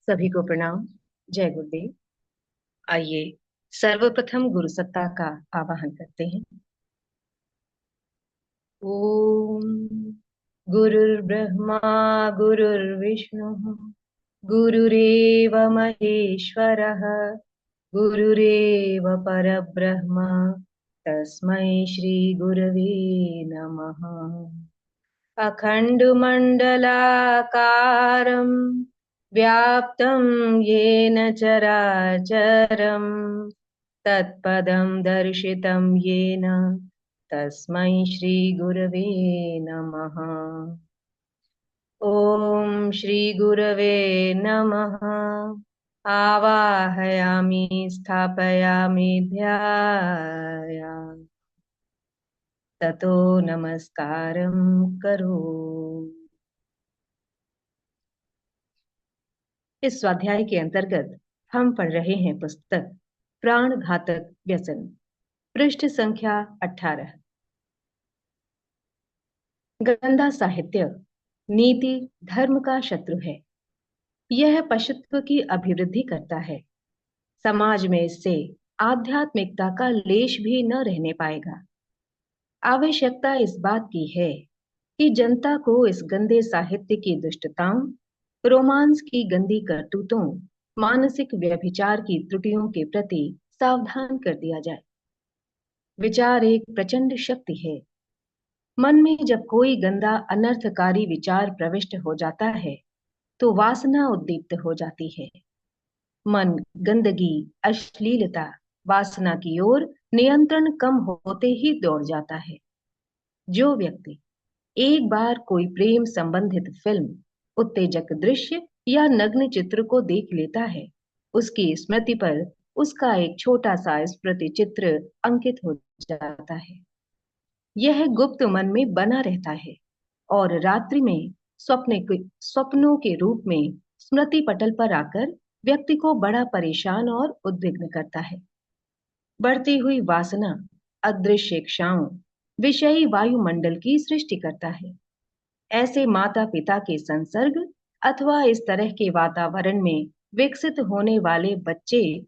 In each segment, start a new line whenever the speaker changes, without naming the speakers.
सभी को प्रणाम। जय गुरुदेव। आइए सर्वप्रथम गुरु सत्ता का आवाहन करते हैं। ओम गुरुर्ब्रह्मा गुरुर्विष्णु गुरुरेव महेश्वरः गुरुरेव परब्रह्म तस्मै श्री गुरवे नमः। अखण्डमण्डलाकारं व्याप्तं येन चराचरं तत्पदं दर्शितं येन तस्मै श्रीगुरवे नमः। ॐ श्रीगुरवे नमः। आवाहयामि स्थापयामि ध्यायामि ततो नमस्कारं करोमि। इस स्वाध्याय के अंतर्गत हम पढ़ रहे हैं पुस्तक प्राण घातक व्यसन, पृष्ठ संख्या 18। गंदा साहित्य नीति धर्म का शत्रु है। यह पशुत्व की अभिवृद्धि करता है। समाज में इससे आध्यात्मिकता का लेश भी न रहने पाएगा। आवश्यकता इस बात की है कि जनता को इस गंदे साहित्य की दुष्टताओं, रोमांस की गंदी करतूतों, मानसिक व्यभिचार की त्रुटियों के प्रति सावधान कर दिया जाए। विचार एक प्रचंड शक्ति है। मन में जब कोई गंदा अनर्थकारी विचार प्रविष्ट हो जाता है तो वासना उद्दीप्त हो जाती है। मन गंदगी, अश्लीलता, वासना की ओर नियंत्रण कम होते ही दौड़ जाता है। जो व्यक्ति एक बार कोई प्रेम संबंधित फिल्म, उत्तेजक दृश्य या नग्न चित्र को देख लेता है, उसकी स्मृति पर उसका एक छोटा सा स्मृति चित्र अंकित हो जाता है। यह गुप्त मन में बना रहता है और रात्रि में स्वप्नों के रूप में स्मृति पटल पर आकर व्यक्ति को बड़ा परेशान और उद्विग्न करता है। बढ़ती हुई वासना अदृश्य इच्छाओं, विषयी वायुमंडल की सृष्टि करता है। ऐसे माता पिता के संसर्ग अथवा इस तरह के वातावरण में विकसित होने वाले बच्चे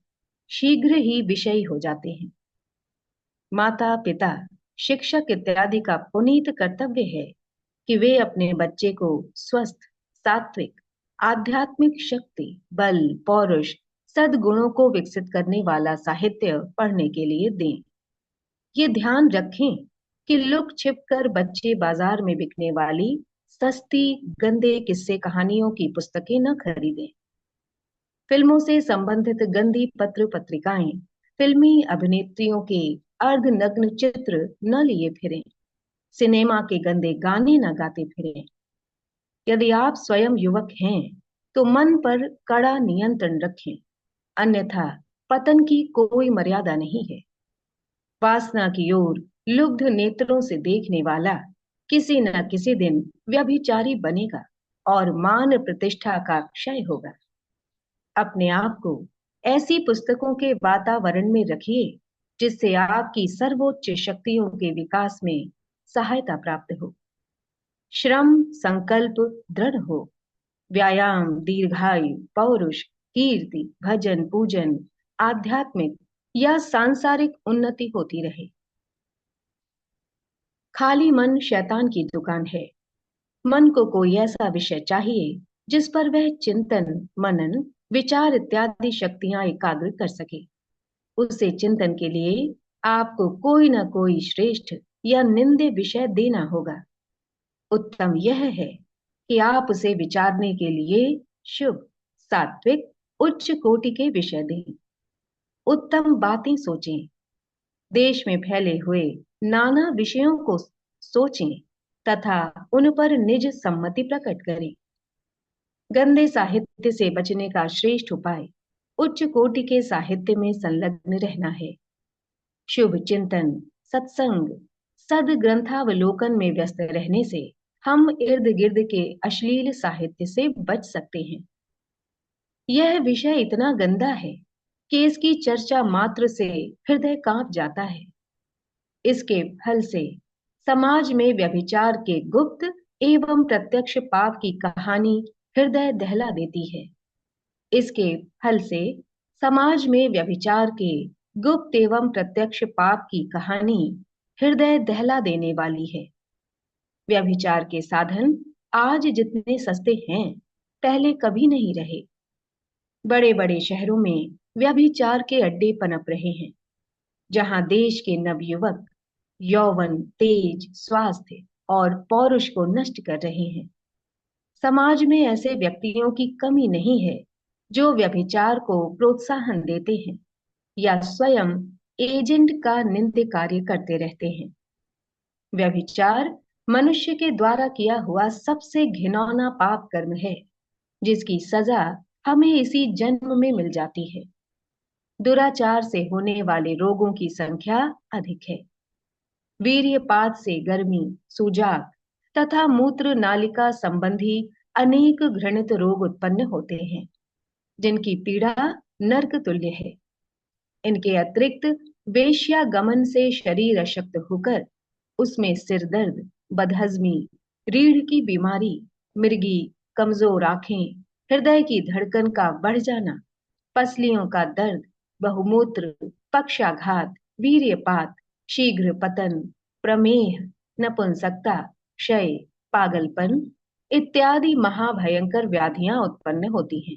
शीघ्र ही विषयी हो जाते हैं। माता पिता, शिक्षक इत्यादि का पुनीत कर्तव्य है कि वे अपने बच्चे को स्वस्थ, सात्विक, आध्यात्मिक शक्ति, बल, पौरुष, सद्गुणों को विकसित करने वाला साहित्य पढ़ने के लिए दें। ये ध्यान रखें कि लुक छिप कर बच्चे बाजार में बिकने वाली सस्ती गंदे किस्से कहानियों की पुस्तकें न खरीदें। फिल्मों से संबंधित गंदी पत्र पत्रिकाएं, फिल्मी अभिनेत्रियों के अर्धनग्न चित्र न लिए फिरें। सिनेमा के गंदे गाने न गाते फिरें। यदि आप स्वयं युवक हैं तो मन पर कड़ा नियंत्रण रखें, अन्यथा पतन की कोई मर्यादा नहीं है। वासना की ओर लुब्ध नेत्रों से देखने वाला किसी न किसी दिन व्यभिचारी बनेगा और मान प्रतिष्ठा का क्षय होगा। अपने आप को ऐसी पुस्तकों के वातावरण में रखिए जिससे आपकी सर्वोच्च शक्तियों के विकास में सहायता प्राप्त हो। श्रम संकल्प दृढ़ हो, व्यायाम, दीर्घायु, पौरुष, कीर्ति, भजन, पूजन, आध्यात्मिक या सांसारिक उन्नति होती रहे। खाली मन शैतान की दुकान है। मन को कोई ऐसा विषय चाहिए जिस पर वह चिंतन, मनन, विचार इत्यादि शक्तियां एकाग्र कर सके। उसे चिंतन के लिए आपको कोई ना कोई श्रेष्ठ या निंद्य विषय देना होगा। उत्तम यह है कि आप उसे विचारने के लिए शुभ, सात्विक, उच्च कोटि के विषय दें। उत्तम बातें सोचें। देश में फैले हुए नाना विषयों को सोचें तथा उन पर निज सम्मति प्रकट करें। गंदे साहित्य से बचने का श्रेष्ठ उपाय उच्च कोटि के साहित्य में संलग्न रहना है। शुभ चिंतन, सत्संग, सद ग्रंथावलोकन में व्यस्त रहने से हम इर्द गिर्द के अश्लील साहित्य से बच सकते हैं। यह विषय इतना गंदा है कि इसकी चर्चा मात्र से हृदय कांप जाता है। इसके फल से समाज में व्यभिचार के गुप्त एवं प्रत्यक्ष पाप की कहानी हृदय दहला देती है। इसके फल से समाज में व्यभिचार के गुप्त एवं प्रत्यक्ष पाप की कहानी हृदय दहला देने वाली है। व्यभिचार के साधन आज जितने सस्ते हैं, पहले कभी नहीं रहे। बड़े बड़े शहरों में व्यभिचार के अड्डे पनप रहे हैं, जहां देश के नवयुवक यौवन, तेज, स्वास्थ्य और पौरुष को नष्ट कर रहे हैं। समाज में ऐसे व्यक्तियों की कमी नहीं है जो व्यभिचार को प्रोत्साहन देते हैं या स्वयं एजेंट का नित्य कार्य करते रहते हैं। व्यभिचार मनुष्य के द्वारा किया हुआ सबसे घिनौना पाप कर्म है, जिसकी सजा हमें इसी जन्म में मिल जाती है। दुराचार से होने वाले रोगों की संख्या अधिक है। वीर्यपात से गर्मी, सूजाक तथा मूत्र नालिका संबंधी अनेक घृणित रोग उत्पन्न होते हैं, जिनकी पीड़ा नरक तुल्य है। इनके अतिरिक्त वेश्यागमन से शरीर अशक्त होकर उसमें सिर दर्द, बदहजमी, रीढ़ की बीमारी, मिर्गी, कमजोर आंखें, हृदय की धड़कन का बढ़ जाना, पसलियों का दर्द, बहुमूत्र, पक्षाघात, वीर्यपात, शीघ्र पतन, प्रमेह, नपुंसकता, क्षय, पागलपन इत्यादि महाभयंकर व्याधियां उत्पन्न होती हैं।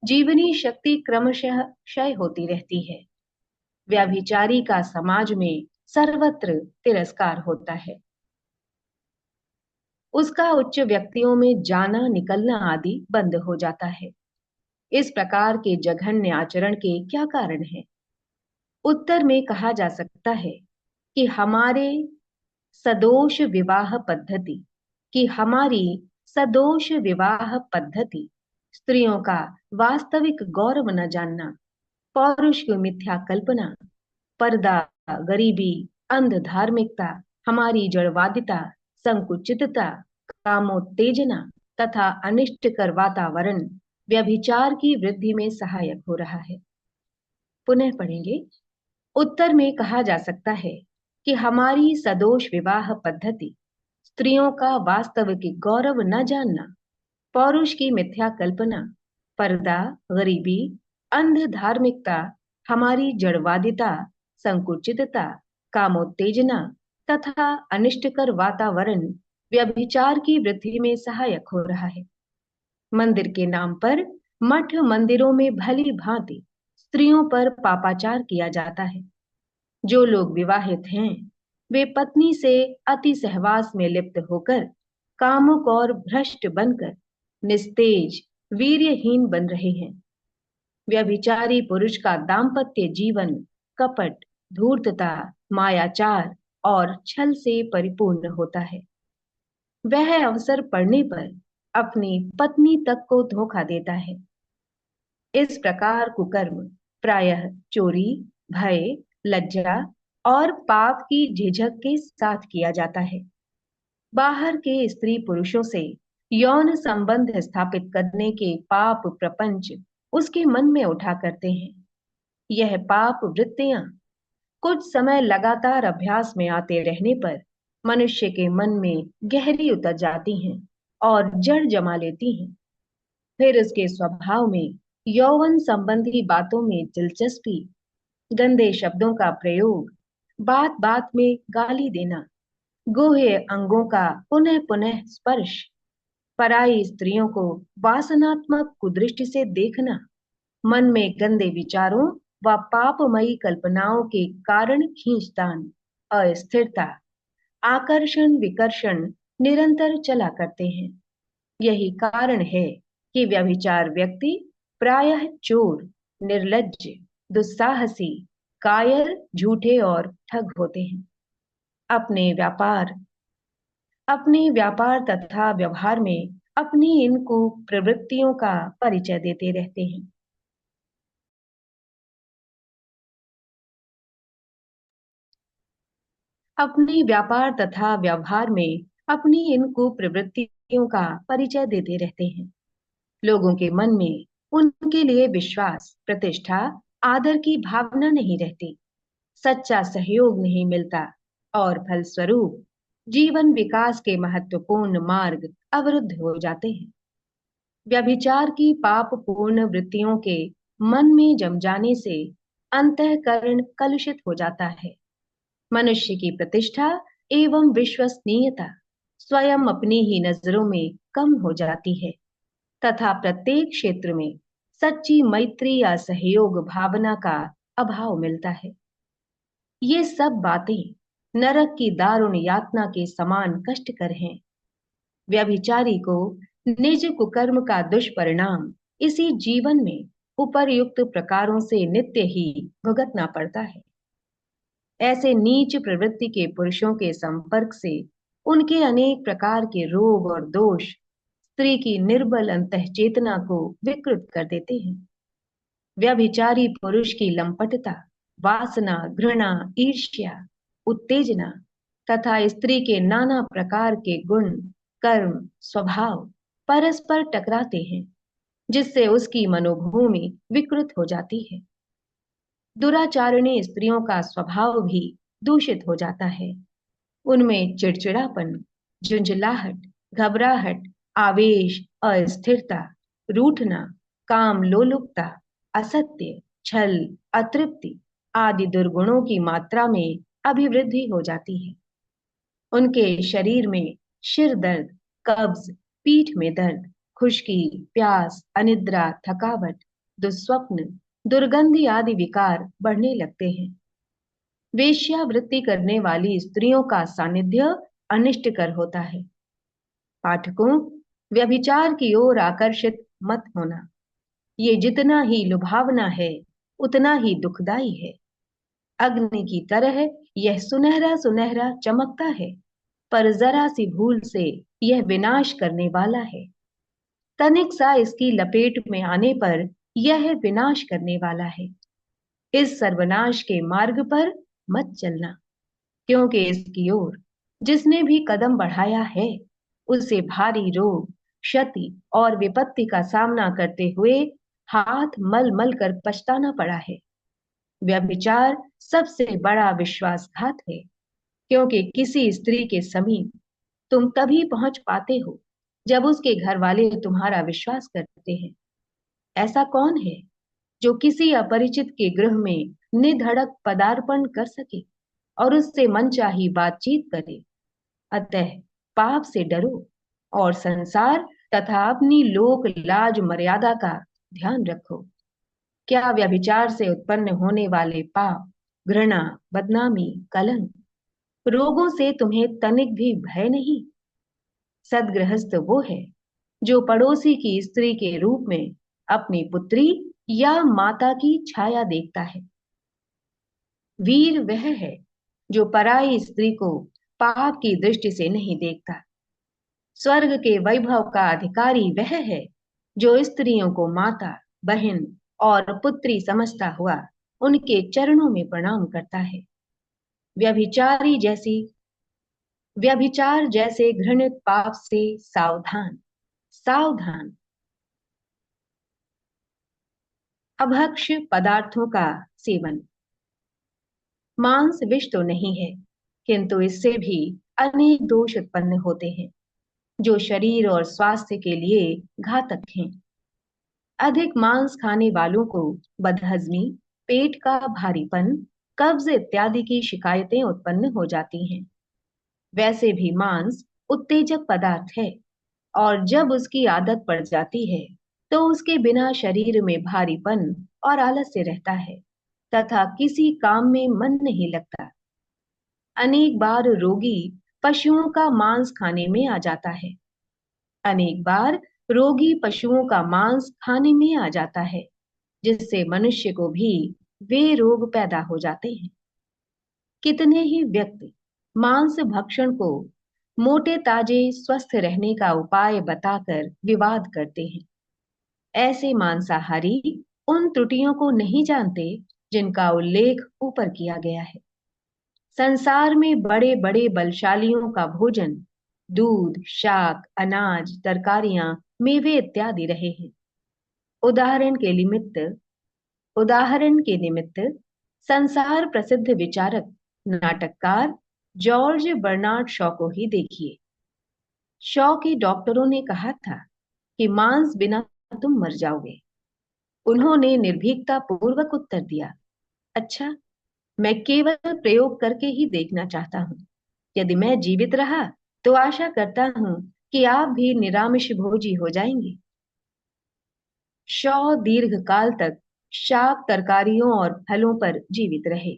जीवनी शक्ति क्रमशः क्षय होती रहती है। व्यभिचारी का समाज में सर्वत्र तिरस्कार होता है। उसका उच्च व्यक्तियों में जाना निकलना आदि बंद हो जाता है। इस प्रकार के जघन्य आचरण के क्या कारण है? उत्तर में कहा जा सकता है कि सदोष विवाह पद्धति हमारी सदोष विवाह पद्धति स्त्रियों का वास्तविक गौरव न जानना, पौरुष की मिथ्या कल्पना, पर्दा, गरीबी, अंध धार्मिकता, हमारी जड़वादिता, संकुचितता, कामोत्तेजना तथा अनिष्टकर वातावरण व्यभिचार की वृद्धि में सहायक हो रहा है। पुनः पढ़ेंगे। उत्तर में कहा जा सकता है कि हमारी सदोष विवाह पद्धति स्त्रियों का वास्तविक गौरव न जानना, पौरुष की मिथ्या कल्पना, पर्दा, गरीबी, अंध धार्मिकता, हमारी जड़वादिता, संकुचितता, कामोत्तेजना तथा अनिष्टकर वातावरण व्यभिचार की वृद्धि में सहायक हो रहा है। मंदिर के नाम पर मठ मंदिरों में भली भांति स्त्रियों पर पापाचार किया जाता है। जो लोग विवाहित हैं, वे पत्नी से अति सहवास में लिप्त होकर कामुक और भ्रष्ट बनकर निस्तेज, वीर्यहीन बन रहे हैं। व्यभिचारी पुरुष का दाम्पत्य जीवन कपट, धूर्तता, मायाचार और छल से परिपूर्ण होता है। वह अवसर पड़ने पर अपनी पत्नी तक को धोखा देता है। इस प्रकार कुकर्म प्रायः चोरी, भय, लज्जा और पाप की झिझक के साथ किया जाता है। बाहर के स्त्री पुरुषों से यौन संबंध स्थापित करने के पाप प्रपंच उसके मन में उठा करते हैं। यह पाप वृत्तियां कुछ समय लगातार अभ्यास में आते रहने पर मनुष्य के मन में गहरी उतर जाती हैं और जड़ जमा लेती हैं। फिर उसके स्वभाव में यौवन संबंधी बातों में दिलचस्पी, गंदे शब्दों का प्रयोग, बात बात में गाली देना, गुह्य अंगों का पुनः पुनः स्पर्श, पराई स्त्रियों को वासनात्मक कुदृष्टि से देखना, मन में गंदे विचारों व पापमयी कल्पनाओं के कारण खींचतान, अस्थिरता, आकर्षण विकर्षण निरंतर चला करते हैं। यही कारण है कि व्यभिचार व्यक्ति प्रायः चोर, निर्लज्ज, दुस्साहसी, कायर, झूठे और ठग होते हैं। अपने व्यापार तथा व्यवहार में अपनी इन कुप्रवृत्तियों का परिचय देते रहते हैं। अपने व्यापार तथा व्यवहार में अपनी इन कुप्रवृत्तियों का परिचय देते रहते हैं। लोगों के मन में उनके लिए विश्वास, प्रतिष्ठा, आदर की भावना नहीं रहती, सच्चा सहयोग नहीं मिलता और फलस्वरूप जीवन विकास के महत्वपूर्ण मार्ग अवरुद्ध हो जाते हैं। व्यभिचार की पापपूर्ण वृत्तियों के मन में जम जाने से अंतःकरण कलुषित हो जाता है। मनुष्य की प्रतिष्ठा एवं विश्वसनीयता स्वयं अपनी ही नजरों में कम हो जाती है तथा प्रत्येक क्षेत्र में सच्ची मैत्री या सहयोग भावना का अभाव मिलता है। ये सब बातें नरक की दारुण यातना के समान कष्टकर हैं। व्यभिचारी को निज कुकर्म का दुष्परिणाम इसी जीवन में उपर्युक्त प्रकारों से नित्य ही भुगतना पड़ता है। ऐसे नीच प्रवृत्ति के पुरुषों के संपर्क से उनके अनेक प्रकार के रोग और दोष स्त्री की निर्बल अंतःचेतना को विकृत कर देते हैं। व्यभिचारी पुरुष की लंपटता, वासना, घृणा, ईर्ष्या, उत्तेजना तथा स्त्री के नाना प्रकार के गुण, कर्म, स्वभाव परस्पर टकराते हैं, जिससे उसकी मनोभूमि विकृत हो जाती है। दुराचारिणी स्त्रियों का स्वभाव भी दूषित हो जाता है। उनमें चिड़चिड़ापन, झुंझलाहट, घबराहट, आवेश, अस्थिरता, रूठना, काम लोलुपता, असत्य, छल, अतृप्ति आदि दुर्गुणों की मात्रा में अभिवृद्धि हो जाती है। उनके शरीर में सिर दर्द, कब्ज, पीठ में दर्द, खुश्की, प्यास, अनिद्रा, थकावट, दुस्वप्न, दुर्गंधि आदि विकार बढ़ने लगते हैं। वेश्यावृत्ति करने वाली स्त्रियों का सानिध्य अनिष्टकर होता है। पाठकों, व्यभिचार की ओर आकर्षित मत होना। ये जितना ही लुभावना है, उतना ही दुखदाई है। अग्नि की तरह यह सुनहरा सुनहरा चमकता है, पर जरा सी भूल से यह विनाश करने वाला है। तनिक सा इसकी लपेट में आने पर यह विनाश करने वाला है। इस सर्वनाश के मार्ग पर मत चलना, क्योंकि इसकी ओर जिसने भी कदम बढ़ाया है उसे भारी रोग, क्षति और विपत्ति का सामना करते हुए हाथ मल मल कर पछताना पड़ा है। व्यभिचार सबसे बड़ा विश्वासघात है, क्योंकि किसी स्त्री के समीप तुम तभी पहुंच पाते हो जब उसके घर वाले तुम्हारा विश्वास करते हैं। ऐसा कौन है जो किसी अपरिचित के गृह में निधड़क पदार्पण कर सके और उससे मनचाही बातचीत करे? अतः पाप से डरो और संसार तथा अपनी लोक लाज मर्यादा का ध्यान रखो। क्या व्यभिचार से उत्पन्न होने वाले पाप, घृणा, बदनामी, कलंक, रोगों से तुम्हें तनिक भी भय नहीं? सद्गृहस्थ वो है जो पड़ोसी की स्त्री के रूप में अपनी पुत्री या माता की छाया देखता है। वीर वह है जो पराई स्त्री को पाप की दृष्टि से नहीं देखता। स्वर्ग के वैभव का अधिकारी वह है जो स्त्रियों को माता, बहन और पुत्री समझता हुआ उनके चरणों में प्रणाम करता है। व्यभिचारी जैसी व्यभिचार जैसे घृणित पाप से सावधान, सावधान। अभक्ष पदार्थों का सेवन। मांस विष तो नहीं है, किंतु इससे भी अनेक दोष उत्पन्न होते हैं जो शरीर और स्वास्थ्य के लिए घातक हैं। अधिक मांस खाने वालों को बदहजमी, पेट का भारीपन, कब्ज इत्यादि की शिकायतें उत्पन्न हो जाती हैं। वैसे भी मांस उत्तेजक पदार्थ है और जब उसकी आदत पड़ जाती है तो उसके बिना शरीर में भारीपन और आलस्य रहता है तथा किसी काम में मन नहीं लगता। अनेक बार रोगी पशुओं का मांस खाने में आ जाता है। अनेक बार रोगी पशुओं का मांस खाने में आ जाता है, जिससे मनुष्य को भी वे रोग पैदा हो जाते हैं। कितने ही व्यक्ति मांस भक्षण को मोटे ताजे स्वस्थ रहने का उपाय बताकर विवाद करते हैं। ऐसे मांसाहारी उन त्रुटियों को नहीं जानते जिनका उल्लेख ऊपर किया गया है। संसार में बड़े बड़े बलशालियों का भोजन दूध, शाक, अनाज, तरकारियां, मेवे इत्यादि रहे हैं। उदाहरण के निमित्त संसार प्रसिद्ध विचारक, नाटककार जॉर्ज बर्नार्ड शॉ को ही देखिए। शॉ के डॉक्टरों ने कहा था कि मांस बिना तुम मर जाओगे। उन्होंने निर्भीकता पूर्वक उत्तर दिया, अच्छा, मैं केवल प्रयोग करके ही देखना चाहता हूँ। यदि मैं जीवित रहा तो आशा करता हूँ कि आप भी निरामिष भोजी हो जाएंगे। शॉ दीर्घ काल तक शाक तरकारियों और फलों पर जीवित रहे।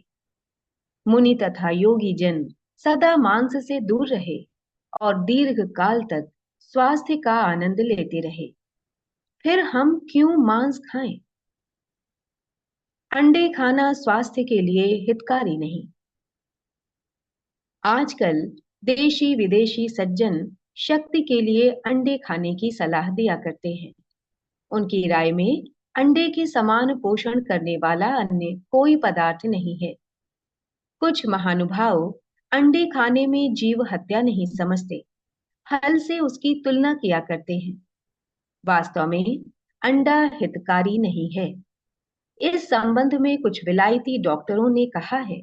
मुनि तथा योगी जन सदा मांस से दूर रहे और दीर्घ काल तक स्वास्थ्य का आनंद लेते रहे। फिर हम क्यों मांस खाएं? अंडे खाना स्वास्थ्य के लिए हितकारी नहीं। आजकल देशी विदेशी सज्जन शक्ति के लिए अंडे खाने की सलाह दिया करते हैं। उनकी राय में अंडे के समान पोषण करने वाला अन्य कोई पदार्थ नहीं है। कुछ महानुभाव अंडे खाने में जीव हत्या नहीं समझते, फल से उसकी तुलना किया करते हैं। वास्तव में अंडा हितकारी नहीं है। इस संबंध में कुछ विलायती डॉक्टरों ने कहा है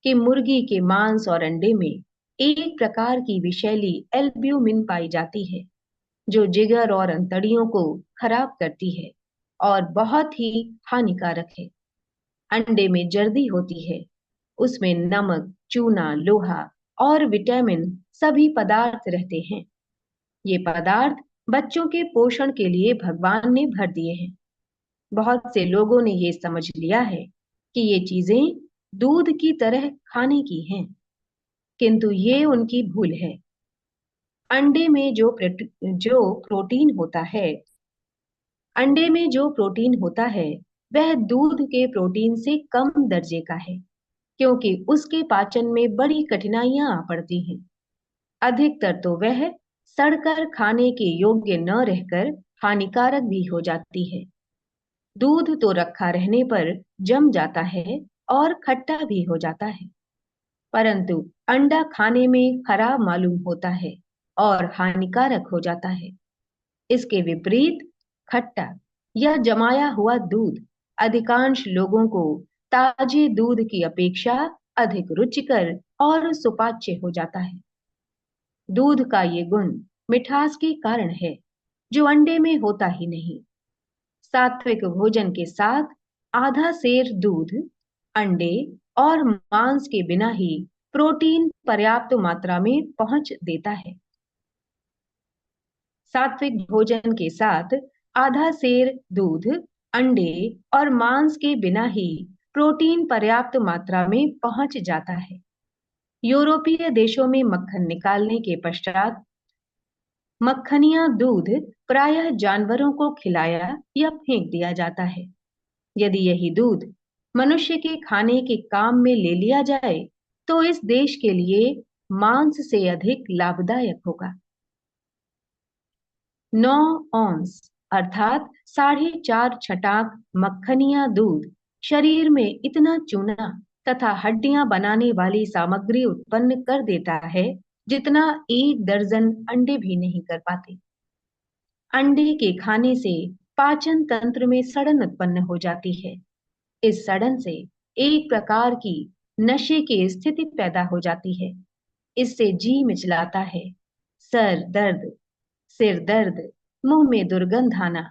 कि मुर्गी के मांस और अंडे में एक प्रकार की विषैली एल्ब्यूमिन पाई जाती है, जो जिगर और अंतड़ियों को खराब करती है और बहुत ही हानिकारक है। अंडे में जर्दी होती है, उसमें नमक, चूना, लोहा और विटामिन सभी पदार्थ रहते हैं। ये पदार्थ बच्चों के पोषण के लिए भगवान ने भर दिए हैं। बहुत से लोगों ने ये समझ लिया है कि ये चीजें दूध की तरह खाने की हैं, किंतु ये उनकी भूल है। अंडे में जो प्रोटीन होता है अंडे में जो प्रोटीन होता है वह दूध के प्रोटीन से कम दर्जे का है, क्योंकि उसके पाचन में बड़ी कठिनाइयां आ पड़ती हैं। अधिकतर तो वह सड़कर खाने के योग्य न रहकर हानिकारक भी हो जाती है। दूध तो रखा रहने पर जम जाता है और खट्टा भी हो जाता है, परंतु अंडा खाने में खराब मालूम होता है और हानिकारक हो जाता है। इसके विपरीत खट्टा या जमाया हुआ दूध अधिकांश लोगों को ताजे दूध की अपेक्षा अधिक रुचिकर और सुपाच्य हो जाता है। दूध का ये गुण मिठास के कारण है, जो अंडे में होता ही नहीं। सात्विक भोजन के साथ आधा सेर दूध, अंडे और मांस के बिना ही प्रोटीन पर्याप्त मात्रा में पहुंच देता है। सात्विक भोजन के साथ आधा सेर दूध, अंडे और मांस के बिना ही प्रोटीन पर्याप्त मात्रा में पहुंच जाता है। यूरोपीय देशों में मक्खन निकालने के पश्चात मक्खनियां दूध प्रायः जानवरों को खिलाया या फेंक दिया जाता है। यदि यही दूध मनुष्य के खाने के काम में ले लिया जाए तो इस देश के लिए मांस से अधिक लाभदायक होगा। 9 औंस अर्थात 4.5 छटाक मक्खनिया दूध शरीर में इतना चूना तथा हड्डियां बनाने वाली सामग्री उत्पन्न कर देता है जितना 1 दर्जन अंडे भी नहीं कर पाते। अंडे के खाने से पाचन तंत्र में सड़न उत्पन्न हो जाती है। इस सड़न से एक प्रकार की नशे की स्थिति पैदा हो जाती है। इससे जी मिचलाता है, सर दर्द, सिर दर्द, मुंह में दुर्गंध आना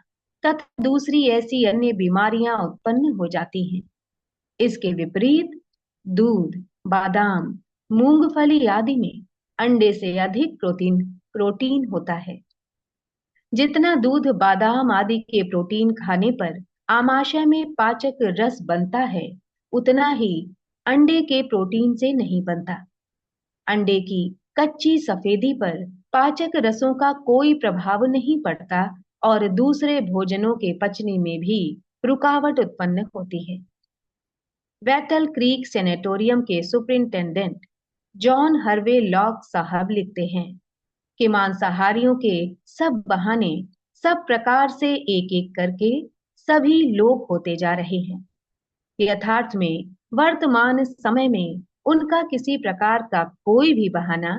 तथा दूसरी ऐसी अन्य बीमारियां उत्पन्न हो जाती हैं। इसके विपरीत दूध, बादाम, मूंगफली आदि में अंडे से अधिक प्रोटीन होता है। जितना दूध, बादाम आदि के प्रोटीन खाने पर आमाशय में पाचक रस बनता है, उतना ही अंडे के प्रोटीन से नहीं बनता। अंडे की कच्ची सफेदी पर पाचक रसों का कोई प्रभाव नहीं पड़ता और दूसरे भोजनों के पचने में भी रुकावट उत्पन्न होती है। बैटल क्रीक सेनेटोरियम के सुपरिंटेंडेंट जॉन हर्वे लॉक साहब लिखते हैं कि मांसाहारियों के सब बहाने सब प्रकार से एक एक करके सभी लोप होते जा रहे हैं। यथार्थ में वर्तमान समय में उनका किसी प्रकार का कोई भी बहाना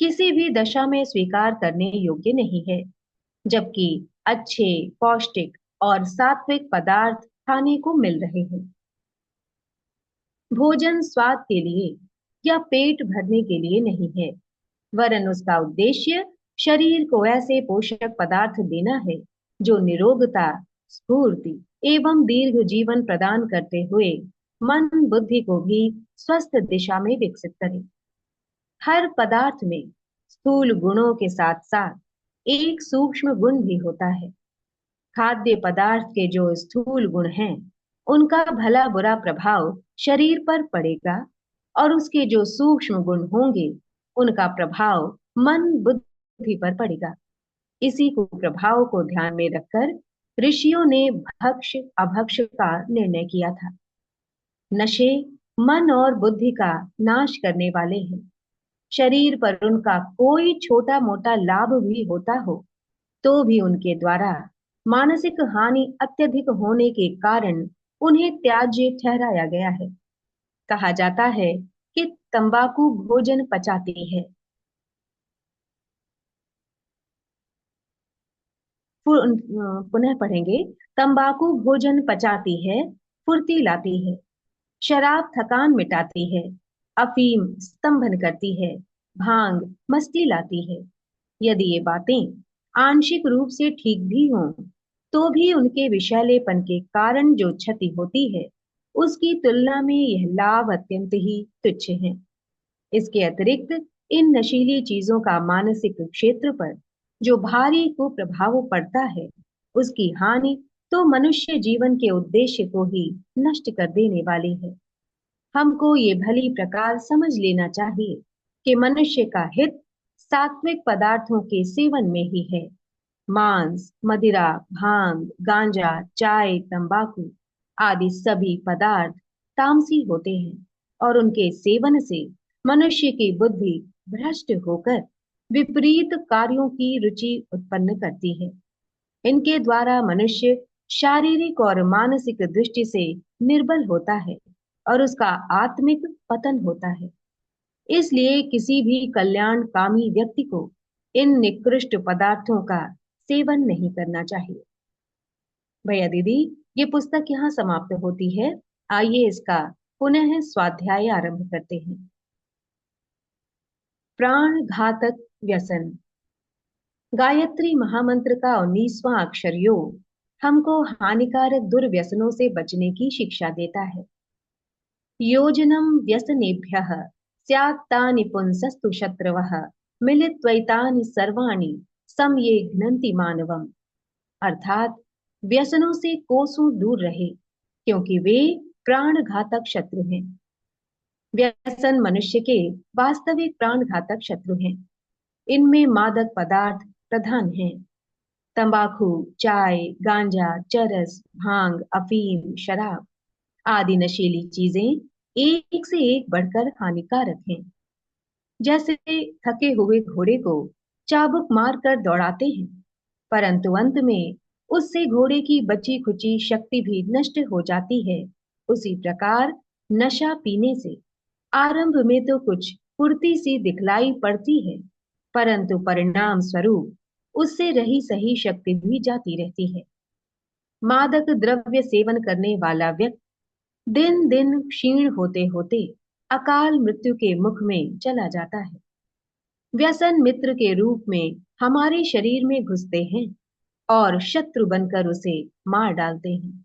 किसी भी दशा में स्वीकार करने योग्य नहीं है, जबकि अच्छे, पौष्टिक और सात्विक पदार्थ खाने को मिल रहे हैं। भोजन स्वाद के लिए या पेट भरने के लिए नहीं है, वरन उसका उद्देश्य शरीर को ऐसे पोषक पदार्थ देना है जो निरोगता, स्फूर्ति एवं दीर्घ जीवन प्रदान करते हुए मन बुद्धि को भी स्वस्थ दिशा में विकसित करे। हर पदार्थ में स्थूल गुणों के साथ साथ एक सूक्ष्म गुण भी होता है। खाद्य पदार्थ के जो स्थूल गुण हैं, उनका भला बुरा प्रभाव शरीर पर पड़ेगा और उसके जो सूक्ष्म गुण होंगे, उनका प्रभाव मन बुद्धि पर पड़ेगा। इसी को प्रभाव को ध्यान में रखकर ऋषियों ने भक्ष अभक्ष का निर्णय किया था। नशे मन और बुद्धि का नाश करने वाले हैं। शरीर पर उनका कोई छोटा मोटा लाभ भी होता हो, तो भी उनके द्वारा मानसिक हानि अत्यधिक होने के कारण उन्हें त्याज्य ठहराया गया है। कहा जाता है कि तंबाकू भोजन पचाती है, पुनः पढ़ेंगे। तंबाकू भोजन पचाती है, फुर्ती लाती है। शराब थकान मिटाती है, अफीम स्तंभन करती है, भांग मस्ती लाती है। यदि ये बातें आंशिक रूप से ठीक भी हों, तो भी उनके विषैलेपन के कारण जो क्षति होती है, उसकी तुलना में यह लाभ अत्यंत ही तुच्छ है। इसके अतिरिक्त इन नशीली चीजों का मानसिक क्षेत्र पर जो भारी कुप्रभाव पड़ता है, उसकी हानि तो मनुष्य जीवन के उद्देश्य को ही नष्ट कर देने वाली है। हमको ये भली प्रकार समझ लेना चाहिए कि मनुष्य का हित सात्विक पदार्थों के सेवन में ही है। मांस, मदिरा, भांग, गांजा, चाय, तंबाकू आदि सभी पदार्थ तामसी होते हैं और उनके सेवन से मनुष्य की बुद्धि भ्रष्ट होकर विपरीत कार्यों की रुचि उत्पन्न करती है। इनके द्वारा मनुष्य शारीरिक और मानसिक दृष्टि से निर्बल होता है और उसका आत्मिक पतन होता है। इसलिए किसी भी कल्याणकामी व्यक्ति को इन निकृष्ट पदार्थों का सेवन नहीं करना चाहिए। भैया दीदी, ये पुस्तक यहाँ समाप्त होती है। आइए इसका पुनः स्वाध्याय आरंभ करते हैं। प्राण घातक व्यसन। गायत्री महामंत्र का 19वां अक्षर योग हमको हानिकारक दुर्व्यसनों से बचने की शिक्षा देता है। योजनम व्यसनेभ्यः स्यात् तानि पुंसस्तु शत्रवः मिलित्वैतानि सर्वाणि समये घ्नन्ति मानवम्। अर्थात व्यसनों से कोसों दूर रहे, क्योंकि वे प्राणघातक शत्रु हैं। व्यसन मनुष्य के वास्तविक प्राणघातक शत्रु हैं। इनमें मादक पदार्थ प्रधान हैं। तंबाकू, चाय, गांजा, चरस, भांग, अफीम, शराब आदि नशीली चीजें एक से एक बढ़कर हानिकारक हैं। जैसे थके हुए घोड़े को चाबुक मारकर दौड़ाते हैं, परंतु अंत में उससे घोड़े की बची खुची शक्ति भी नष्ट हो जाती है, उसी प्रकार नशा पीने से आरंभ में तो कुछ फुर्ती सी दिखलाई पड़ती है, परंतु परिणाम स्वरूप उससे रही सही शक्ति भी जाती रहती है। मादक द्रव्य सेवन करने वाला व्यक्ति दिन दिन क्षीण होते होते अकाल मृत्यु के मुख में चला जाता है। व्यसन मित्र के रूप में हमारे शरीर में घुसते हैं और शत्रु बनकर उसे मार डालते हैं।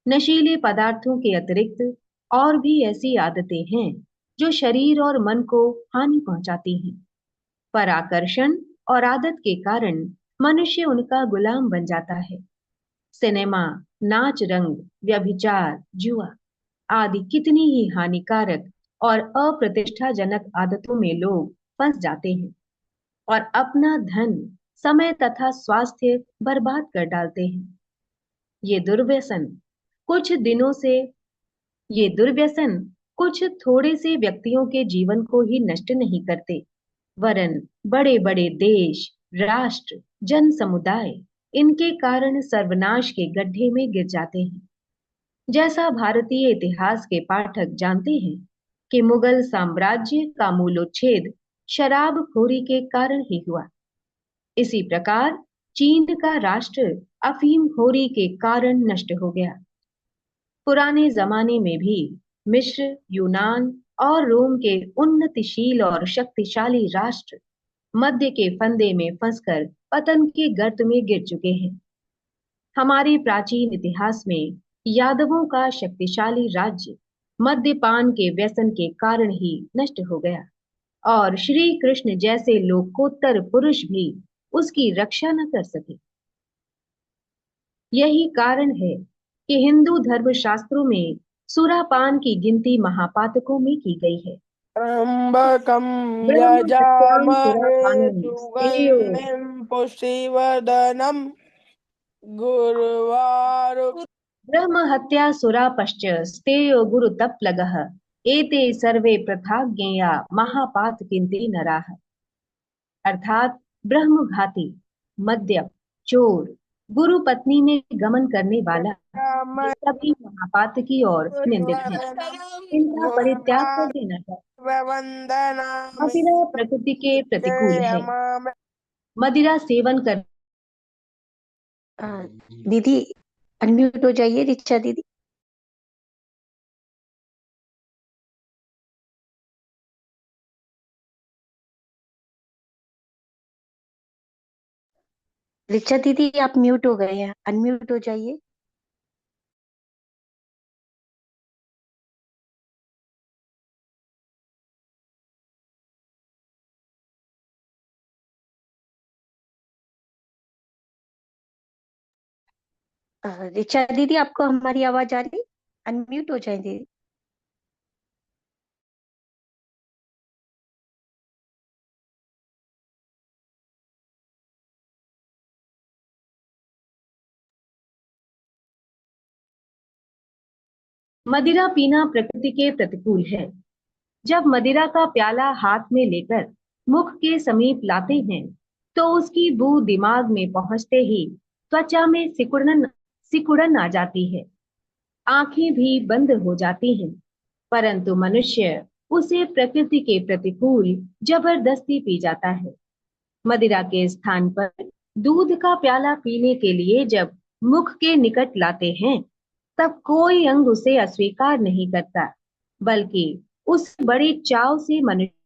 नशीले पदार्थों के अतिरिक्त और भी ऐसी आदतें हैं जो शरीर और मन को हानि पहुंचाती हैं, पर आकर्षण और आदत के कारण मनुष्य उनका गुलाम बन जाता है। सिनेमा, नाच रंग, व्यभिचार, जुआ आदि कितनी ही हानिकारक और अप्रतिष्ठाजनक आदतों में लोग फंस जाते हैं और अपना धन, समय तथा स्वास्थ्य बर्बाद कर डालते हैं। ये दुर्व्यसन कुछ दिनों से ये दुर्व्यसन कुछ थोड़े से व्यक्तियों के जीवन को ही नष्ट नहीं करते, वरन बड़े बड़े देश, राष्ट्र, जन समुदाय इनके कारण सर्वनाश के गड्ढे में गिर जाते हैं। जैसा भारतीय इतिहास के पाठक जानते हैं कि मुगल साम्राज्य का मूलोच्छेद शराबखोरी के कारण ही हुआ, इसी प्रकार चीन का राष्ट्र अफीमखोरी के कारण नष्ट हो गया। पुराने जमाने में भी मिस्र, यूनान और रोम के उन्नतिशील और शक्तिशाली राष्ट्र मद्य के फंदे में फंसकर पतन के गर्त में गिर चुके हैं। हमारे प्राचीन इतिहास में यादवों का शक्तिशाली राज्य मद्यपान के व्यसन के कारण ही नष्ट हो गया और श्री कृष्ण जैसे लोकोत्तर पुरुष भी उसकी रक्षा न कर सके। यही कारण है कि हिंदू धर्म शास्त्रों में सुरापान की गिनती महापातकों में की गई है।
त्र्यंबकं
ब्रह्म हत्याम
यजामहे
सुरापानम स्त्रियो
सुगन्धिं पुष्टिवर्धनम् गुरुवारुक।
ब्रह्म हत्या सुरापश्च स्तेयो गुरु तप्लगः एते सर्वे प्रथा ज्ञेया महापात किंते नराः। अर्थात ब्रह्मघाती, मद्यप, चोर, गुरु पत्नी में गमन करने वाला, ये सभी महापातकी और निंदित हैं। इनका परित्याग कर देना चाहिए।
वंदनामि
मदिरा प्रकृति के प्रतिकूल है।
यमामि।
मदिरा सेवन कर
अ, दीदी अनम्यूट हो जाइए, रिचा दीदी। रिचा दीदी आप म्यूट हो गए हैं, अनम्यूट हो जाइए। रिचा दीदी आपको हमारी आवाज आ रही? अनम्यूट हो जाए दीदी।
मदिरा पीना प्रकृति के प्रतिकूल है। जब मदिरा का प्याला हाथ में लेकर मुख के समीप लाते हैं, तो उसकी बू दिमाग में पहुंचते ही त्वचा में सिकुड़न आ जाती है। आंखें भी बंद हो जाती हैं, परंतु मनुष्य उसे प्रकृति के प्रतिकूल जबरदस्ती पी जाता है। मदिरा के स्थान पर दूध का प्याला पीने के लिए जब मुख के निकट लाते हैं, तब कोई अंग उसे अस्वीकार नहीं करता, बल्कि उस बड़े चाव से मनुष्य